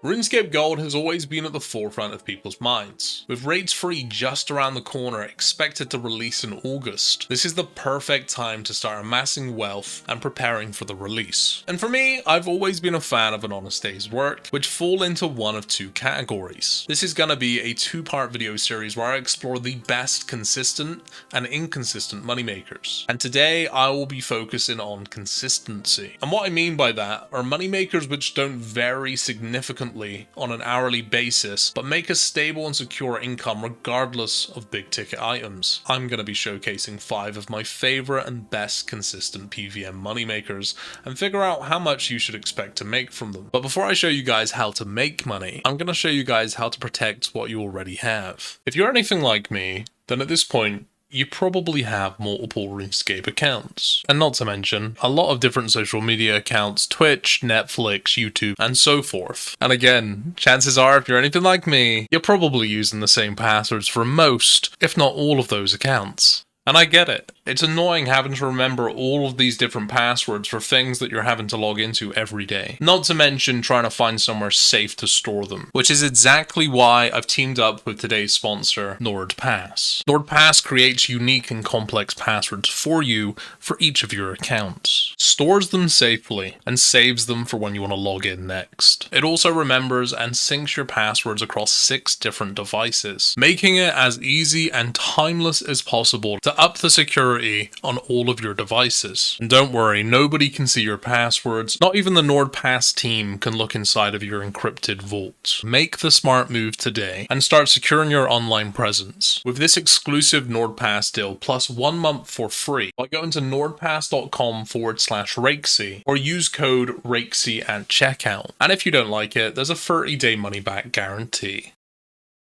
RuneScape Gold has always been at the forefront of people's minds. With Raids 3 just around the corner, expected to release in August, this is the perfect time to start amassing wealth and preparing for the release. And for me, I've always been a fan of an honest day's work, which fall into one of two categories. This is gonna be a two-part video series where I explore the best consistent and inconsistent moneymakers. And today, I will be focusing on consistency. And what I mean by that are moneymakers which don't vary significantly on an hourly basis, but make a stable and secure income regardless of big ticket items. I'm going to be showcasing 5 of my favorite and best consistent PVM moneymakers and figure out how much you should expect to make from them. But before I show you guys how to make money, I'm going to show you guys how to protect what you already have. If you're anything like me, then at this point, you probably have multiple RuneScape accounts. And not to mention, a lot of different social media accounts, Twitch, Netflix, YouTube, and so forth. And again, chances are if you're anything like me, you're probably using the same passwords for most, if not all of those accounts. And I get it. It's annoying having to remember all of these different passwords for things that you're having to log into every day. Not to mention trying to find somewhere safe to store them, which is exactly why I've teamed up with today's sponsor, NordPass. NordPass creates unique and complex passwords for you for each of your accounts, stores them safely, and saves them for when you want to log in next. It also remembers and syncs your passwords across 6 different devices, making it as easy and timeless as possible to up the security on all of your devices. And don't worry, nobody can see your passwords. Not even the NordPass team can look inside of your encrypted vault. Make the smart move today and start securing your online presence with this exclusive NordPass deal plus 1 month for free by going to nordpass.com/Rakesy or use code Rakesy at checkout. And if you don't like it, there's a 30-day money back guarantee.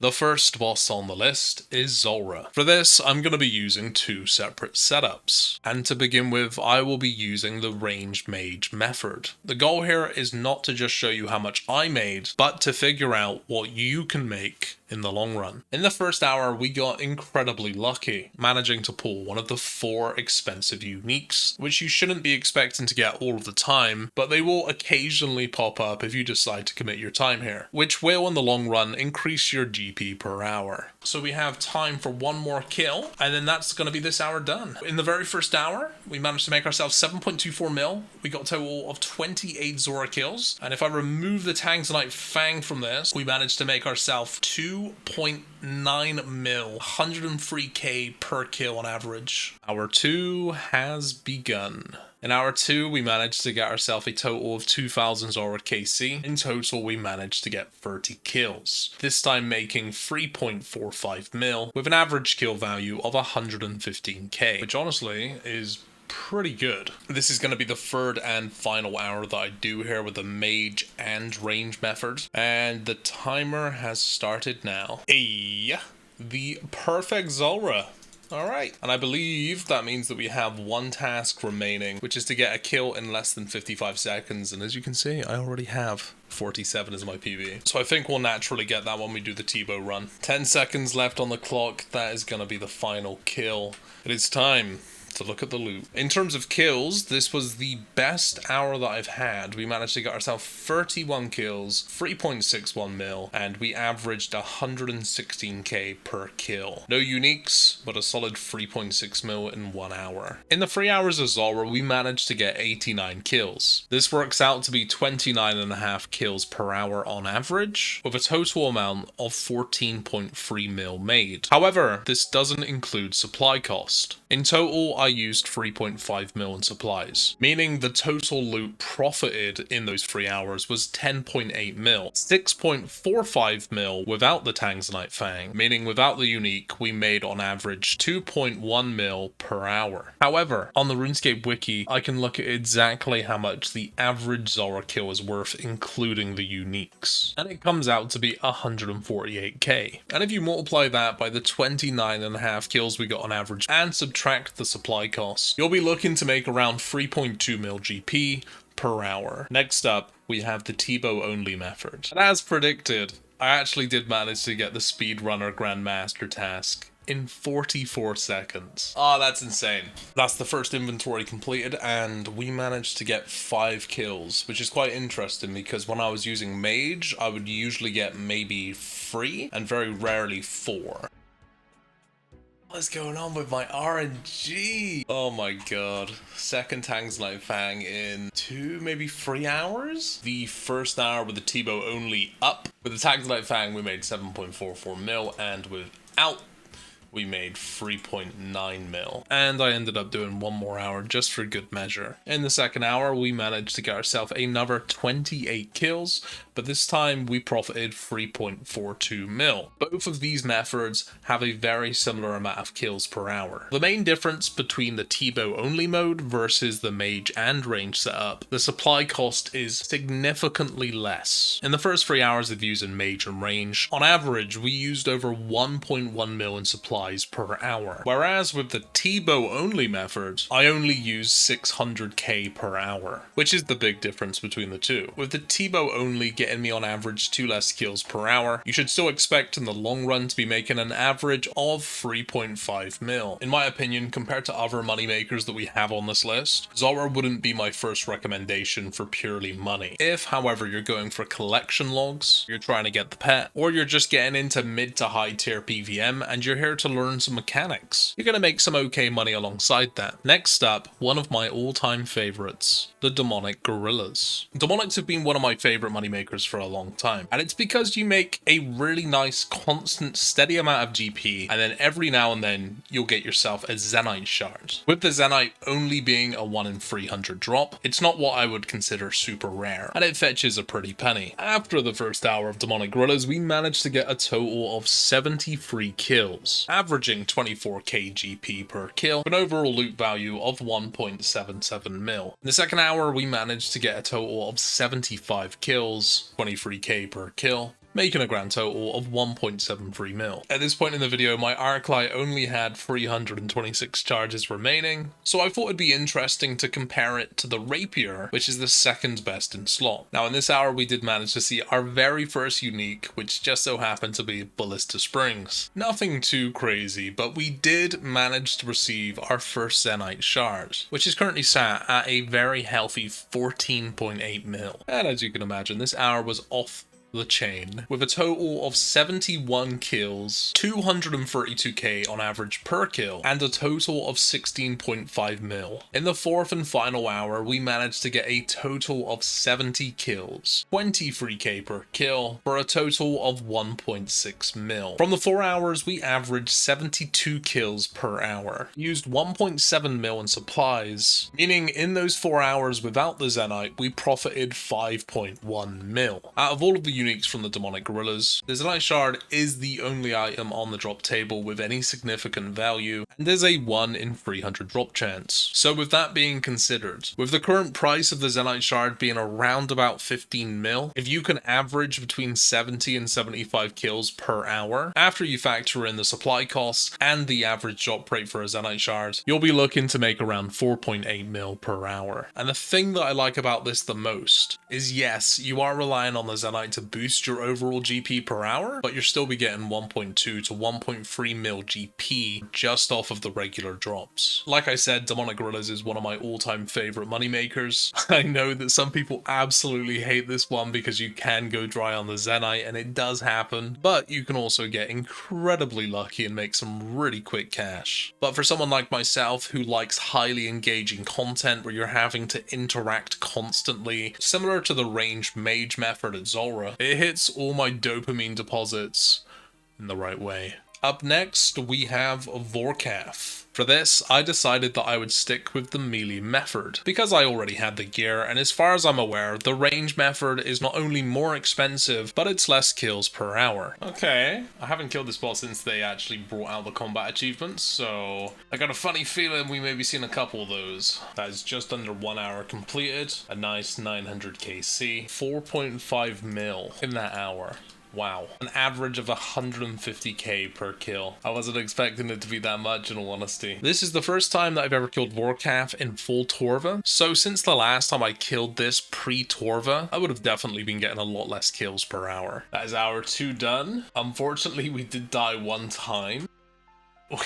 The first boss on the list is Zorra. For this, I'm going to be using 2 separate setups. And to begin with, I will be using the ranged mage method. The goal here is not to just show you how much I made, but to figure out what you can make in the long run. In the first hour, we got incredibly lucky, managing to pull one of the 4 expensive uniques, which you shouldn't be expecting to get all of the time, but they will occasionally pop up if you decide to commit your time here, which will in the long run increase your GP per hour. So we have time for 1 more kill, and then that's going to be this hour done. In the very first hour, we managed to make ourselves 7.24 mil. We got a total of 28 Zorra kills, and if I remove the Tanzanite Fang from this, we managed to make ourselves 2.9 mil, 103k per kill on average. Hour 2 has begun. In hour 2, we managed to get ourselves a total of 2,000 Zorra KC. In total, we managed to get 30 kills, this time making 3.45 mil with an average kill value of 115k, which honestly is pretty good. This is going to be the 3rd and final hour that I do here with the mage and range method, and the timer has started now. Hey, the perfect Zorra. Alright, and I believe that means that we have 1 task remaining, which is to get a kill in less than 55 seconds, and as you can see, I already have 47 as my PB. So I think we'll naturally get that when we do the Tebow run. 10 seconds left on the clock, that is going to be the final kill. It is time to look at the loot. In terms of kills, this was the best hour that I've had. We managed to get ourselves 31 kills, 3.61 mil, and we averaged 116k per kill. No uniques, but a solid 3.6 mil in 1 hour. In the 3 hours of Zorra, we managed to get 89 kills. This works out to be 29.5 kills per hour on average, with a total amount of 14.3 mil made. However, this doesn't include supply cost. In total, I used 3.5 mil in supplies, meaning the total loot profited in those 3 hours was 10.8 mil, 6.45 mil without the Tanzanite Fang, meaning without the unique, we made on average 2.1 mil per hour. However, on the RuneScape wiki, I can look at exactly how much the average Zorra kill is worth, including the uniques, and it comes out to be 148k. And if you multiply that by the 29.5 kills we got on average and subtract the supply cost, you'll be looking to make around 3.2 mil GP per hour. Next up, we have the Tebow only method. And as predicted, I actually did manage to get the Speedrunner Grandmaster task in 44 seconds. Oh, that's insane. That's the first inventory completed, and we managed to get 5 kills, which is quite interesting because when I was using Mage, I would usually get maybe 3 and very rarely 4. What's going on with my RNG? Oh my god. Second Tanzanite Fang in 2, maybe 3 hours? The first hour with the T-bow only up. With the Tanzanite Fang, we made 7.44 mil, and without, we made 3.9 mil. And I ended up doing 1 more hour just for good measure. In the second hour, we managed to get ourselves another 28 kills, but this time we profited 3.42 mil. Both of these methods have a very similar amount of kills per hour. The main difference between the T-bow only mode versus the mage and range setup, the supply cost is significantly less. In the first 3 hours of using mage and range, on average we used over 1.1 mil in supplies per hour, whereas with the T-bow only method, I only use 600k per hour, which is the big difference between the two. With the T-bow only getting me on average 2 less kills per hour, you should still expect in the long run to be making an average of 3.5 mil. In my opinion, compared to other moneymakers that we have on this list, Zorra wouldn't be my first recommendation for purely money. If, however, you're going for collection logs, you're trying to get the pet, or you're just getting into mid to high tier PVM and you're here to learn some mechanics, you're going to make some okay money alongside that. Next up, one of my all-time favorites, the demonic gorillas. Demonics have been one of my favorite moneymakers for a long time, and it's because you make a really nice constant steady amount of GP, and then every now and then you'll get yourself a Zenite shard. With the Zenite only being a 1 in 300 drop, it's not what I would consider super rare, and it fetches a pretty penny. After the first hour of demonic gorillas, we managed to get a total of 73 kills, averaging 24k GP per kill, with an overall loot value of 1.77 mil. In the second hour, we managed to get a total of 75 kills, 23k per kill, making a grand total of 1.73 mil. At this point in the video, my Arclight only had 326 charges remaining, so I thought it'd be interesting to compare it to the Rapier, which is the second best in slot. Now in this hour, we did manage to see our very first unique, which just so happened to be Ballista Springs. Nothing too crazy, but we did manage to receive our first Zenite shard, which is currently sat at a very healthy 14.8 mil. And as you can imagine, this hour was off the chain, with a total of 71 kills, 232k on average per kill, and a total of 16.5 mil. In the fourth and final hour, we managed to get a total of 70 kills, 23k per kill, for a total of 1.6 mil. From the 4 hours, we averaged 72 kills per hour, used 1.7 mil in supplies, meaning in those 4 hours without the Zenite, we profited 5.1 mil. Out of all of the uniques from the demonic gorillas, the Zenite shard is the only item on the drop table with any significant value, and there's a 1 in 300 drop chance. So with that being considered, with the current price of the Zenite shard being around about 15 mil, if you can average between 70 and 75 kills per hour, after you factor in the supply costs and the average drop rate for a Zenite shard, you'll be looking to make around 4.8 mil per hour. And the thing that I like about this the most is, yes, you are relying on the Zenite to boost your overall GP per hour, but you'll still be getting 1.2 to 1.3 mil GP just off of the regular drops. Like I said, demonic gorillas is one of my all-time favorite moneymakers. I know that some people absolutely hate this one because you can go dry on the Zenite, and it does happen, but you can also get incredibly lucky and make some really quick cash. But for someone like myself who likes highly engaging content where you're having to interact constantly, similar to the ranged mage method at Zorra, it hits all my dopamine deposits in the right way. Up next, we have Vorkath. For this, I decided that I would stick with the melee method, because I already had the gear, and as far as I'm aware, the range method is not only more expensive, but it's less kills per hour. Okay, I haven't killed this boss since they actually brought out the combat achievements, so I got a funny feeling we may be seeing a couple of those. That is just under 1 hour completed, a nice 900 KC, 4.5 mil in that hour. Wow. An average of 150k per kill. I wasn't expecting it to be that much, in all honesty. This is the first time that I've ever killed Vorkath in full Torva, so since the last time I killed this pre-Torva, I would have definitely been getting a lot less kills per hour. That is hour 2 done. Unfortunately, we did die 1 time.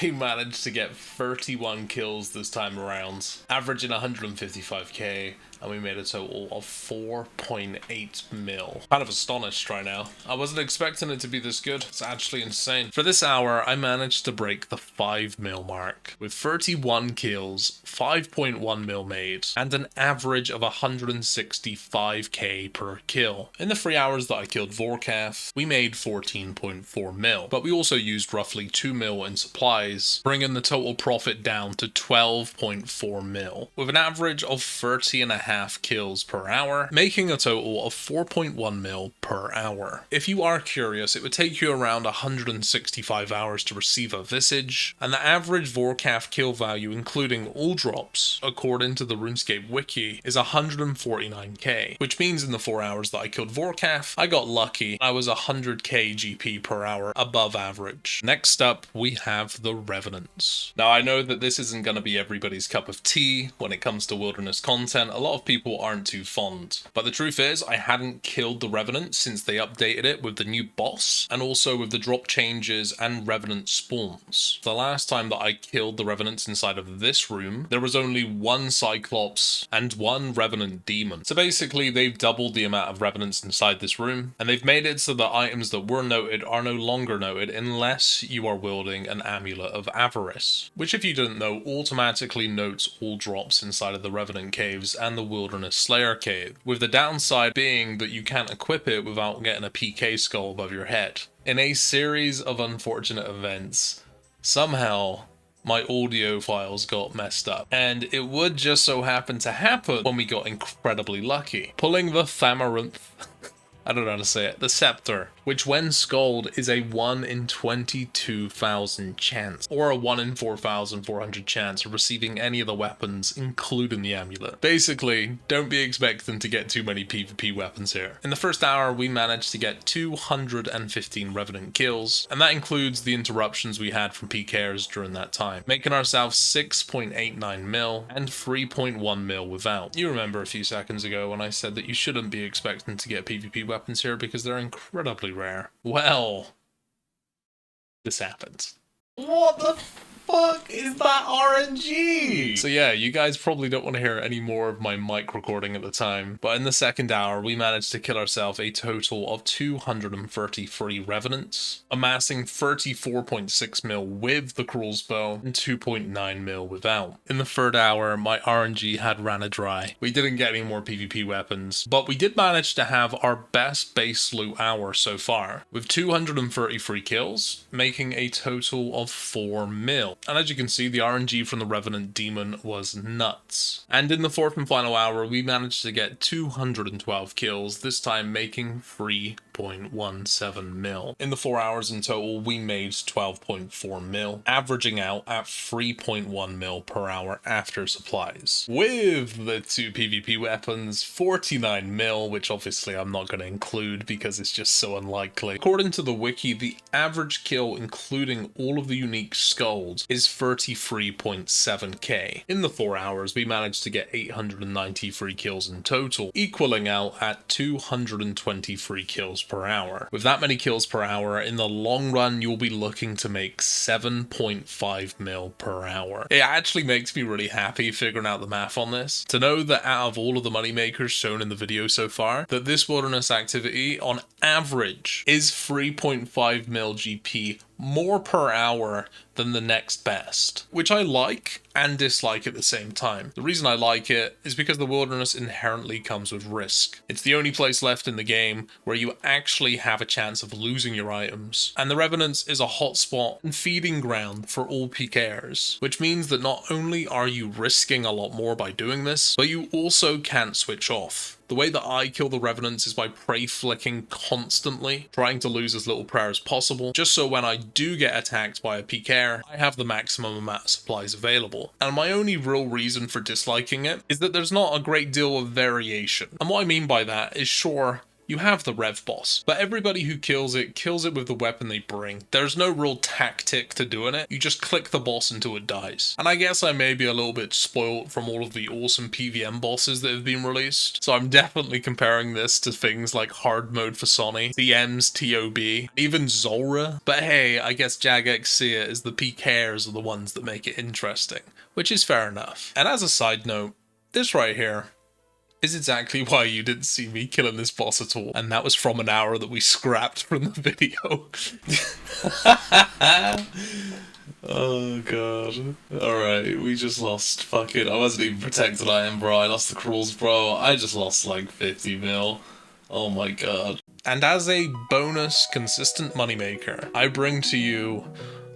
We managed to get 31 kills this time around, averaging 155k, and we made a total of 4.8 mil. Kind of astonished right now. I wasn't expecting it to be this good. It's actually insane. For this hour, I managed to break the 5 mil mark with 31 kills, 5.1 mil made, and an average of 165k per kill. In the 3 hours that I killed Vorkath, we made 14.4 mil, but we also used roughly 2 mil in supplies, bringing the total profit down to 12.4 mil, with an average of 30.5 kills per hour, making a total of 4.1 mil per hour. If you are curious, it would take you around 165 hours to receive a Visage, and the average Vorkath kill value including all drops, according to the Runescape wiki, is 149k, which means in the 4 hours that I killed Vorkath, I got lucky. I was 100k GP per hour above average. Next up, we have the Revenants. Now I know that this isn't going to be everybody's cup of tea when it comes to wilderness content. A lot of people aren't too fond, but the truth is I hadn't killed the Revenant since they updated it with the new boss and also with the drop changes and Revenant spawns. The last time that I killed the Revenants inside of this room, there was only one Cyclops and one Revenant demon. So basically they've doubled the amount of Revenants inside this room, and they've made it so that items that were noted are no longer noted unless you are wielding an Amulet of Avarice, which if you didn't know automatically notes all drops inside of the Revenant caves and the Wilderness Slayer cave, with the downside being that you can't equip it without getting a PK skull above your head. In a series of unfortunate events, somehow my audio files got messed up, and it would just so happen to happen when we got incredibly lucky, pulling the Thamaranth I don't know how to say it, the Scepter, which when skulled is a 1 in 22,000 chance, or a 1 in 4,400 chance of receiving any of the weapons, including the amulet. Basically, don't be expecting to get too many PvP weapons here. In the first hour, we managed to get 215 Revenant kills, and that includes the interruptions we had from PKers during that time, making ourselves 6.89 mil and 3.1 mil without. You remember a few seconds ago when I said that you shouldn't be expecting to get PvP weapons here because they're incredibly rare. Well, this happens. What the fuck is that RNG? So yeah, you guys probably don't want to hear any more of my mic recording at the time, but in the second hour we managed to kill ourselves a total of 233 Revenants, amassing 34.6 mil with the crossbow and 2.9 mil without. In the third hour, my RNG had ran dry. We didn't get any more PvP weapons, but we did manage to have our best base loot hour so far, with 233 kills, making a total of 4 mil. And as you can see, the RNG from the Revenant Demon was nuts. And in the fourth and final hour, we managed to get 212 kills, this time making 3.17 mil. In the 4 hours in total, we made 12.4 mil, averaging out at 3.1 mil per hour after supplies. With the 2 PvP weapons, 49 mil, which obviously I'm not going to include because it's just so unlikely. According to the wiki, the average kill, including all of the unique skulls, is 33.7k. In the 4 hours, we managed to get 893 kills in total, equaling out at 223 kills per hour. With that many kills per hour, in the long run, you'll be looking to make 7.5 mil per hour. It actually makes me really happy figuring out the math on this, to know that out of all of the moneymakers shown in the video so far, that this wilderness activity, on average, is 3.5 mil GP more per hour than the next best, which I like and dislike at the same time. The reason I like it is because the wilderness inherently comes with risk. It's the only place left in the game where you actually have a chance of losing your items, and the Revenants is a hotspot and feeding ground for all PKers, which means that not only are you risking a lot more by doing this, but you also can't switch off. The way that I kill the Revenants is by prey flicking constantly, trying to lose as little prayer as possible, just so when I do get attacked by a PKer, I have the maximum amount of supplies available. And my only real reason for disliking it is that there's not a great deal of variation. And what I mean by that is, sure, you have the Rev boss, but everybody who kills it with the weapon they bring. There's no real tactic to doing it, you just click the boss until it dies. And I guess I may be a little bit spoiled from all of the awesome PvM bosses that have been released, so I'm definitely comparing this to things like hard mode for Sonny, DM's TOB, even Zorra. But hey, I guess Jagex see it as the PKers are the ones that make it interesting, which is fair enough. And as a side note, this right here is exactly why you didn't see me killing this boss at all, and that was from an hour that we scrapped from the video. Oh god. Alright, we just lost fucking... I wasn't even protected item, bro. I lost the crawls, bro. I just lost like 50 mil. Oh my god. And as a bonus consistent moneymaker, I bring to you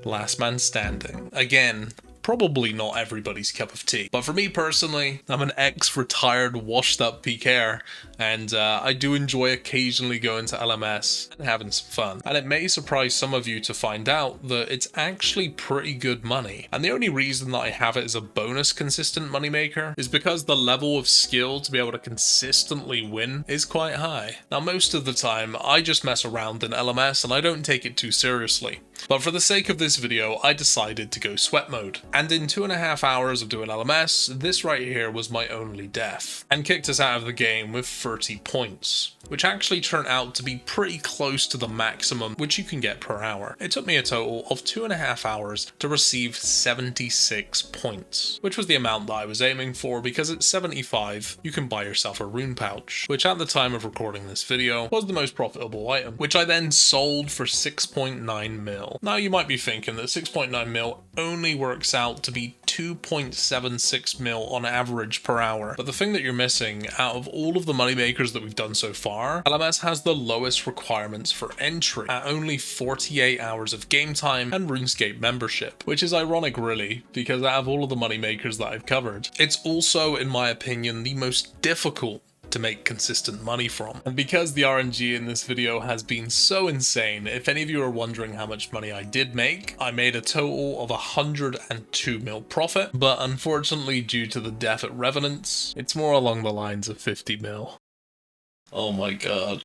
Last Man Standing. Again, probably not everybody's cup of tea, but for me personally, I'm an ex-retired washed-up PKer, and I do enjoy occasionally going to LMS and having some fun. And it may surprise some of you to find out that it's actually pretty good money. And the only reason that I have it as a bonus consistent moneymaker is because the level of skill to be able to consistently win is quite high. Now, most of the time, I just mess around in LMS and I don't take it too seriously. But for the sake of this video, I decided to go sweat mode. And in 2.5 hours of doing LMS, this right here was my only death, and kicked us out of the game with 30 points, which actually turned out to be pretty close to the maximum which you can get per hour. It took me a total of 2.5 hours to receive 76 points, which was the amount that I was aiming for, because at 75 you can buy yourself a rune pouch, which at the time of recording this video was the most profitable item, which I then sold for 6.9 mil. Now you might be thinking that 6.9 mil only works out to be 2.76 mil on average per hour, but the thing that you're missing, out of all of the moneymakers that we've done so far, LMS has the lowest requirements for entry at only 48 hours of game time and Runescape membership, which is ironic really, because out of all of the moneymakers that I've covered, it's also, in my opinion, the most difficult to make consistent money from. And because the RNG in this video has been so insane, if any of you are wondering how much money I did make, I made a total of 102 mil profit, but unfortunately due to the death at Revenants, it's more along the lines of 50 mil. Oh my god.